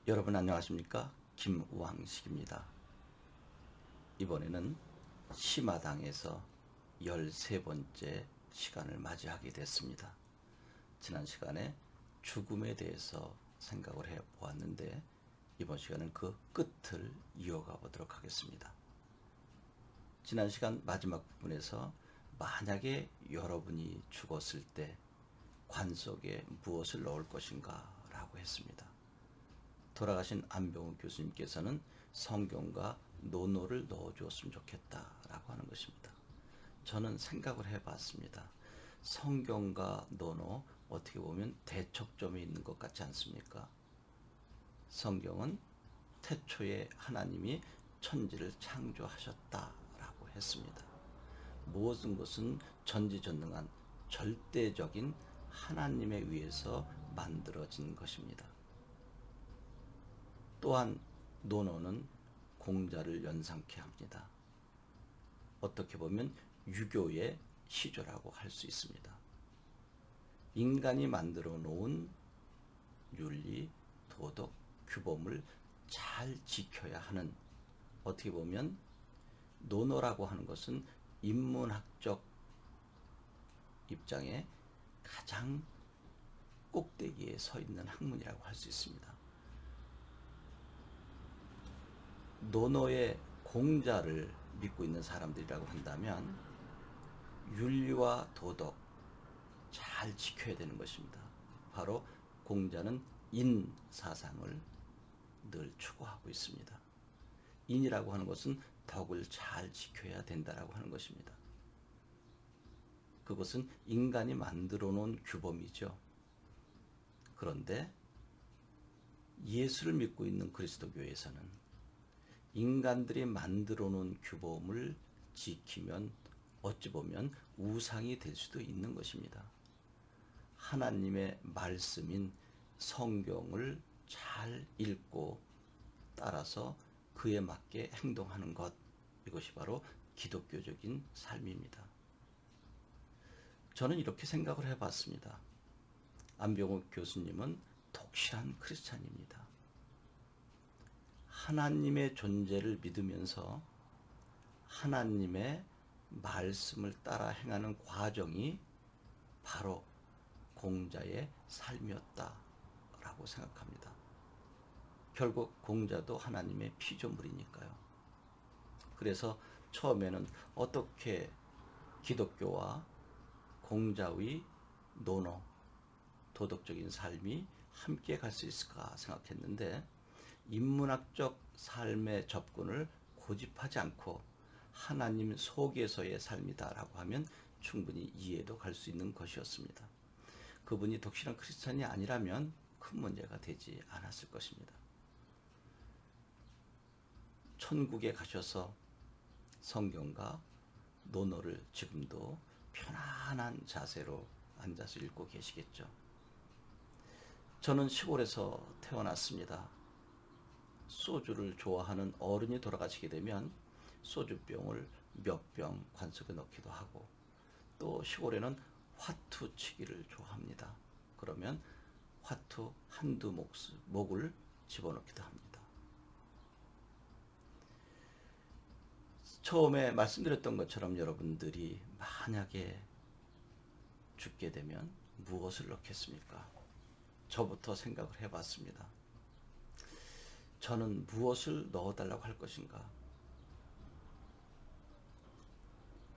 여러분 안녕하십니까? 김우왕식입니다. 이번에는 시마당에서 13번째 시간을 맞이하게 됐습니다. 지난 시간에 죽음에 대해서 생각을 해 보았는데 이번 시간은 그 끝을 이어가 보도록 하겠습니다. 지난 시간 마지막 부분에서 만약에 여러분이 죽었을 때 관 속에 무엇을 넣을 것인가 라고 했습니다. 돌아가신 안병우 교수님께서는 성경과 논어를 넣어주었으면 좋겠다라고 하는 것입니다. 저는 생각을 해봤습니다. 성경과 논어 어떻게 보면 대척점에 있는 것 같지 않습니까? 성경은 태초에 하나님이 천지를 창조하셨다라고 했습니다. 모든 것은 전지전능한 절대적인 하나님에 의해서 만들어진 것입니다. 또한 논어는 공자를 연상케 합니다. 어떻게 보면 유교의 시조라고 할 수 있습니다. 인간이 만들어 놓은 윤리, 도덕, 규범을 잘 지켜야 하는, 어떻게 보면 논어라고 하는 것은 인문학적 입장에 가장 꼭대기에 서 있는 학문이라고 할 수 있습니다. 논어의 공자를 믿고 있는 사람들이라고 한다면 윤리와 도덕 잘 지켜야 되는 것입니다. 바로 공자는 인 사상을 늘 추구하고 있습니다. 인이라고 하는 것은 덕을 잘 지켜야 된다라고 하는 것입니다. 그것은 인간이 만들어 놓은 규범이죠. 그런데 예수를 믿고 있는 그리스도교에서는 인간들이 만들어 놓은 규범을 지키면 어찌 보면 우상이 될 수도 있는 것입니다. 하나님의 말씀인 성경을 잘 읽고 따라서 그에 맞게 행동하는 것, 이것이 바로 기독교적인 삶입니다. 저는 이렇게 생각을 해봤습니다. 안병욱 교수님은 독실한 크리스찬입니다. 하나님의 존재를 믿으면서 하나님의 말씀을 따라 행하는 과정이 바로 공자의 삶이었다라고 생각합니다. 결국 공자도 하나님의 피조물이니까요. 그래서 처음에는 어떻게 기독교와 공자의 논어, 도덕적인 삶이 함께 갈 수 있을까 생각했는데 인문학적 삶의 접근을 고집하지 않고 하나님 속에서의 삶이다라고 하면 충분히 이해도 갈 수 있는 것이었습니다. 그분이 독실한 크리스찬이 아니라면 큰 문제가 되지 않았을 것입니다. 천국에 가셔서 성경과 논어를 지금도 편안한 자세로 앉아서 읽고 계시겠죠. 저는 시골에서 태어났습니다. 소주를 좋아하는 어른이 돌아가시게 되면 소주병을 몇 병 관 속에 넣기도 하고, 또 시골에는 화투 치기를 좋아합니다. 그러면 화투 한두 목을 집어넣기도 합니다. 처음에 말씀드렸던 것처럼 여러분들이 만약에 죽게 되면 무엇을 넣겠습니까? 저부터 생각을 해봤습니다. 저는 무엇을 넣어달라고 할 것인가?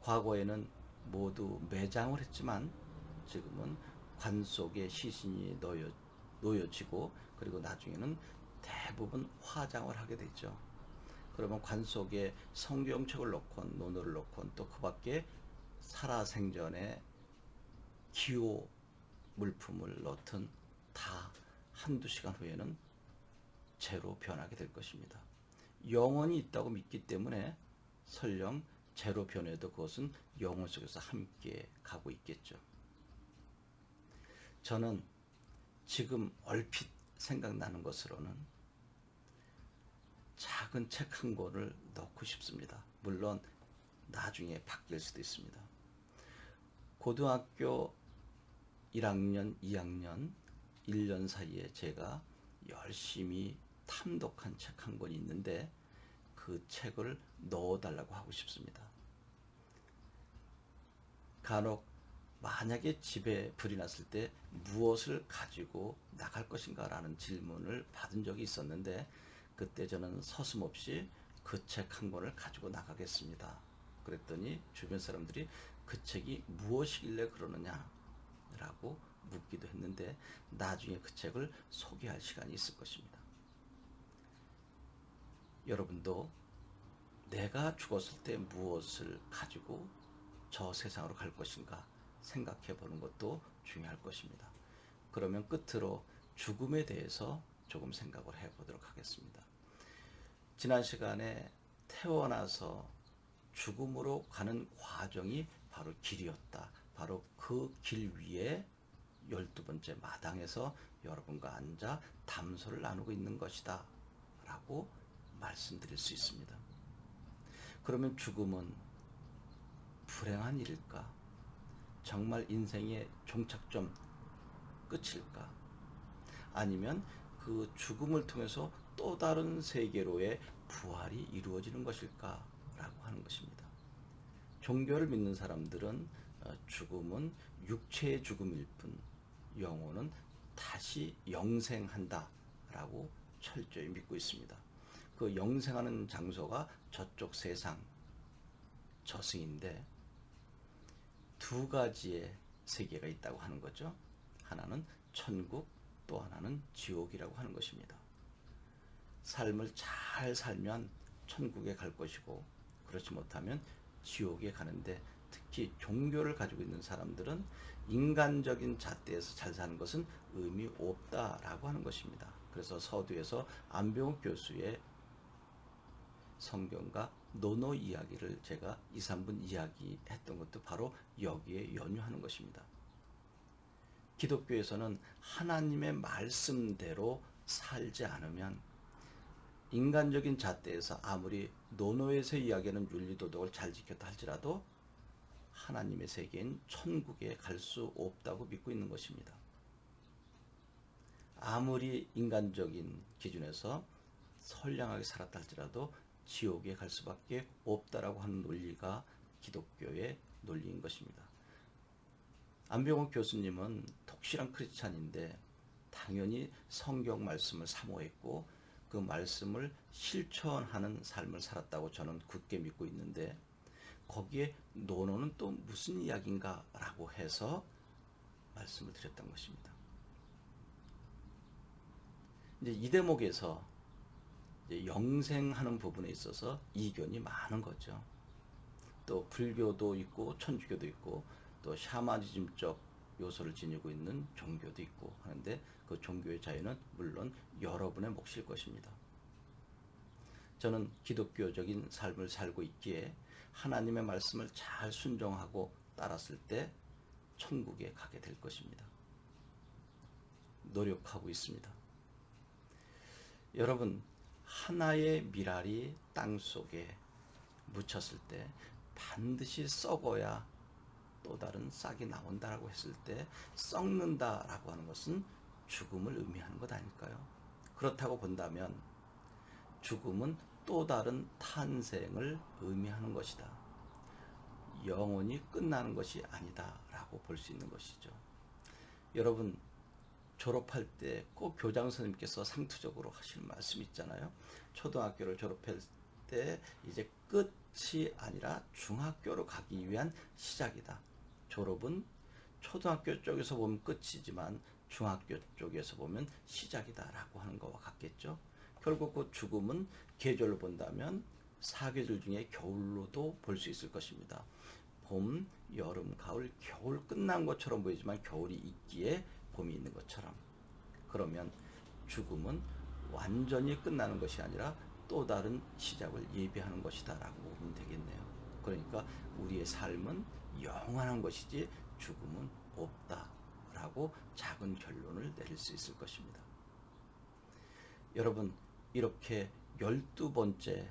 과거에는 모두 매장을 했지만 지금은 관 속에 시신이 놓여지고, 그리고 나중에는 대부분 화장을 하게 되죠. 그러면 관 속에 성경책을 넣건 논어를 넣건 또 그 밖에 살아생전에 기호 물품을 넣든 다 한두 시간 후에는 재로 변하게 될 것입니다. 영혼이 있다고 믿기 때문에 설령 재로 변해도 그것은 영혼 속에서 함께 가고 있겠죠. 저는 지금 얼핏 생각나는 것으로는 작은 책 한 권을 넣고 싶습니다. 물론 나중에 바뀔 수도 있습니다. 고등학교 1학년, 2학년, 1년 사이에 제가 열심히 탐독한 책 한 권이 있는데 그 책을 넣어달라고 하고 싶습니다. 간혹 만약에 집에 불이 났을 때 무엇을 가지고 나갈 것인가 라는 질문을 받은 적이 있었는데 그때 저는 서슴없이 그 책 한 권을 가지고 나가겠습니다. 그랬더니 주변 사람들이 그 책이 무엇이길래 그러느냐 라고 묻기도 했는데 나중에 그 책을 소개할 시간이 있을 것입니다. 여러분도 내가 죽었을 때 무엇을 가지고 저 세상으로 갈 것인가 생각해 보는 것도 중요할 것입니다. 그러면 끝으로 죽음에 대해서 조금 생각을 해 보도록 하겠습니다. 지난 시간에 태어나서 죽음으로 가는 과정이 바로 길이었다. 바로 그 길 위에 12번째 마당에서 여러분과 앉아 담소를 나누고 있는 것이다 라고 말씀드릴 수 있습니다. 그러면 죽음은 불행한 일일까? 정말 인생의 종착점 끝일까? 아니면 그 죽음을 통해서 또 다른 세계로의 부활이 이루어지는 것일까? 라고 하는 것입니다. 종교를 믿는 사람들은 죽음은 육체의 죽음일 뿐 영혼은 다시 영생한다 라고 철저히 믿고 있습니다. 그 영생하는 장소가 저쪽 세상 저승인데 두 가지의 세계가 있다고 하는 거죠. 하나는 천국, 또 하나는 지옥이라고 하는 것입니다. 삶을 잘 살면 천국에 갈 것이고 그렇지 못하면 지옥에 가는데 특히 종교를 가지고 있는 사람들은 인간적인 잣대에서 잘 사는 것은 의미 없다라고 하는 것입니다. 그래서 서두에서 안병욱 교수의 성경과 논어 이야기를 제가 2, 3분 이야기했던 것도 바로 여기에 연유하는 것입니다. 기독교에서는 하나님의 말씀대로 살지 않으면 인간적인 잣대에서 아무리 논어에서 이야기하는 윤리도덕을 잘 지켰다 할지라도 하나님의 세계인 천국에 갈 수 없다고 믿고 있는 것입니다. 아무리 인간적인 기준에서 선량하게 살았다 할지라도 지옥에 갈 수밖에 없다라고 하는 논리가 기독교의 논리인 것입니다. 안병욱 교수님은 독실한 크리스찬인데 당연히 성경 말씀을 사모했고 그 말씀을 실천하는 삶을 살았다고 저는 굳게 믿고 있는데 거기에 논어는 또 무슨 이야기인가 라고 해서 말씀을 드렸던 것입니다. 이제 이 대목에서 이제 영생하는 부분에 있어서 이견이 많은 거죠. 또 불교도 있고 천주교도 있고 또 샤머니즘적 요소를 지니고 있는 종교도 있고 하는데 그 종교의 자유는 물론 여러분의 몫일 것입니다. 저는 기독교적인 삶을 살고 있기에 하나님의 말씀을 잘 순종하고 따랐을 때 천국에 가게 될 것입니다. 노력하고 있습니다. 여러분, 하나의 밀알이 땅 속에 묻혔을 때 반드시 썩어야 또 다른 싹이 나온다라고 했을 때 썩는다라고 하는 것은 죽음을 의미하는 것 아닐까요? 그렇다고 본다면 죽음은 또 다른 탄생을 의미하는 것이다. 영원히 끝나는 것이 아니다라고 볼 수 있는 것이죠. 여러분 졸업할 때 꼭 교장 선생님께서 상투적으로 하실 말씀 있잖아요. 초등학교를 졸업할 때 이제 끝이 아니라 중학교로 가기 위한 시작이다. 졸업은 초등학교 쪽에서 보면 끝이지만 중학교 쪽에서 보면 시작이다라고 하는 것과 같겠죠. 결국 그 죽음은 계절로 본다면 사계절 중에 겨울로도 볼 수 있을 것입니다. 봄, 여름, 가을, 겨울 끝난 것처럼 보이지만 겨울이 있기에 봄이 있는 것처럼. 그러면 죽음은 완전히 끝나는 것이 아니라 또 다른 시작을 예비하는 것이다 라고 보면 되겠네요. 그러니까 우리의 삶은 영원한 것이지 죽음은 없다 라고 작은 결론을 내릴 수 있을 것입니다. 여러분 이렇게 12번째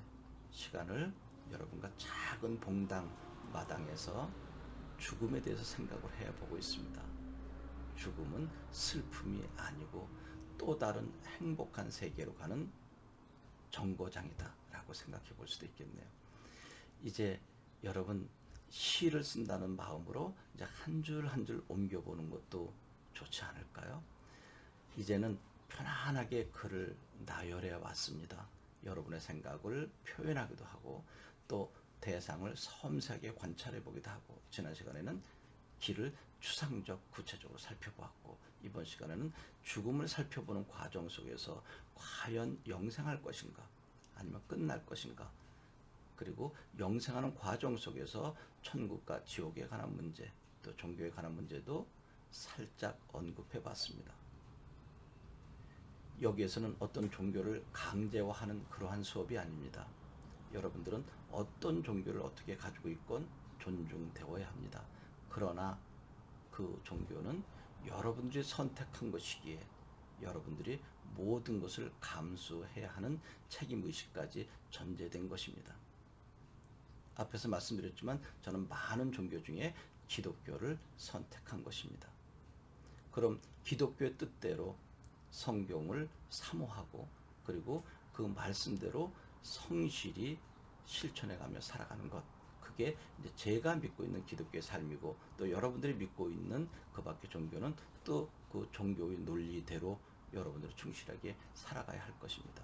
시간을 여러분과 작은 봉당 마당에서 죽음에 대해서 생각을 해보고 있습니다. 죽음은 슬픔이 아니고 또 다른 행복한 세계로 가는 정거장이다라고 생각해 볼 수도 있겠네요. 이제 여러분 시를 쓴다는 마음으로 이제 한 줄 한 줄 옮겨보는 것도 좋지 않을까요? 이제는 편안하게 글을 나열해 왔습니다. 여러분의 생각을 표현하기도 하고 또 대상을 섬세하게 관찰해 보기도 하고, 지난 시간에는 길을 추상적 구체적으로 살펴보았고, 이번 시간에는 죽음을 살펴보는 과정 속에서 과연 영생할 것인가 아니면 끝날 것인가, 그리고 영생하는 과정 속에서 천국과 지옥에 관한 문제, 또 종교에 관한 문제도 살짝 언급해 봤습니다. 여기에서는 어떤 종교를 강제화하는 그러한 수업이 아닙니다. 여러분들은 어떤 종교를 어떻게 가지고 있건 존중되어야 합니다. 그러나 그 종교는 여러분들이 선택한 것이기에 여러분들이 모든 것을 감수해야 하는 책임의식까지 전제된 것입니다. 앞에서 말씀드렸지만 저는 많은 종교 중에 기독교를 선택한 것입니다. 그럼 기독교의 뜻대로 성경을 사모하고, 그리고 그 말씀대로 성실히 실천해가며 살아가는 것, 그게 이제 제가 믿고 있는 기독교의 삶이고, 또 여러분들이 믿고 있는 그 밖의 종교는 또 그 종교의 논리대로 여러분들이 충실하게 살아가야 할 것입니다.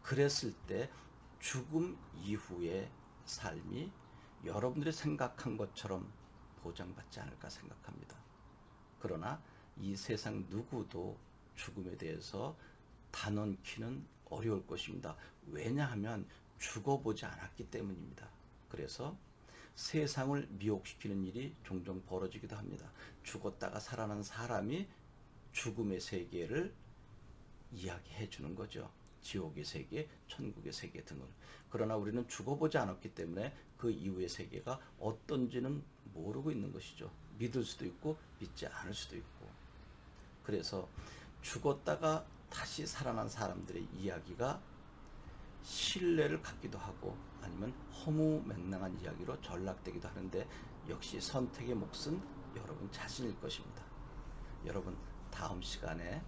그랬을 때 죽음 이후의 삶이 여러분들이 생각한 것처럼 보장받지 않을까 생각합니다. 그러나 이 세상 누구도 죽음에 대해서 단언키는 어려울 것입니다. 왜냐하면 죽어보지 않았기 때문입니다. 그래서 세상을 미혹시키는 일이 종종 벌어지기도 합니다. 죽었다가 살아난 사람이 죽음의 세계를 이야기해 주는 거죠. 지옥의 세계, 천국의 세계 등을. 그러나 우리는 죽어보지 않았기 때문에 그 이후의 세계가 어떤지는 모르고 있는 것이죠. 믿을 수도 있고 믿지 않을 수도 있고. 그래서 죽었다가 다시 살아난 사람들의 이야기가 신뢰를 갖기도 하고 아니면 허무맹랑한 이야기로 전락되기도 하는데, 역시 선택의 몫은 여러분 자신일 것입니다. 여러분 다음 시간에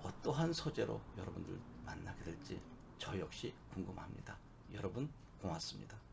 어떠한 소재로 여러분들 만나게 될지 저 역시 궁금합니다. 여러분 고맙습니다.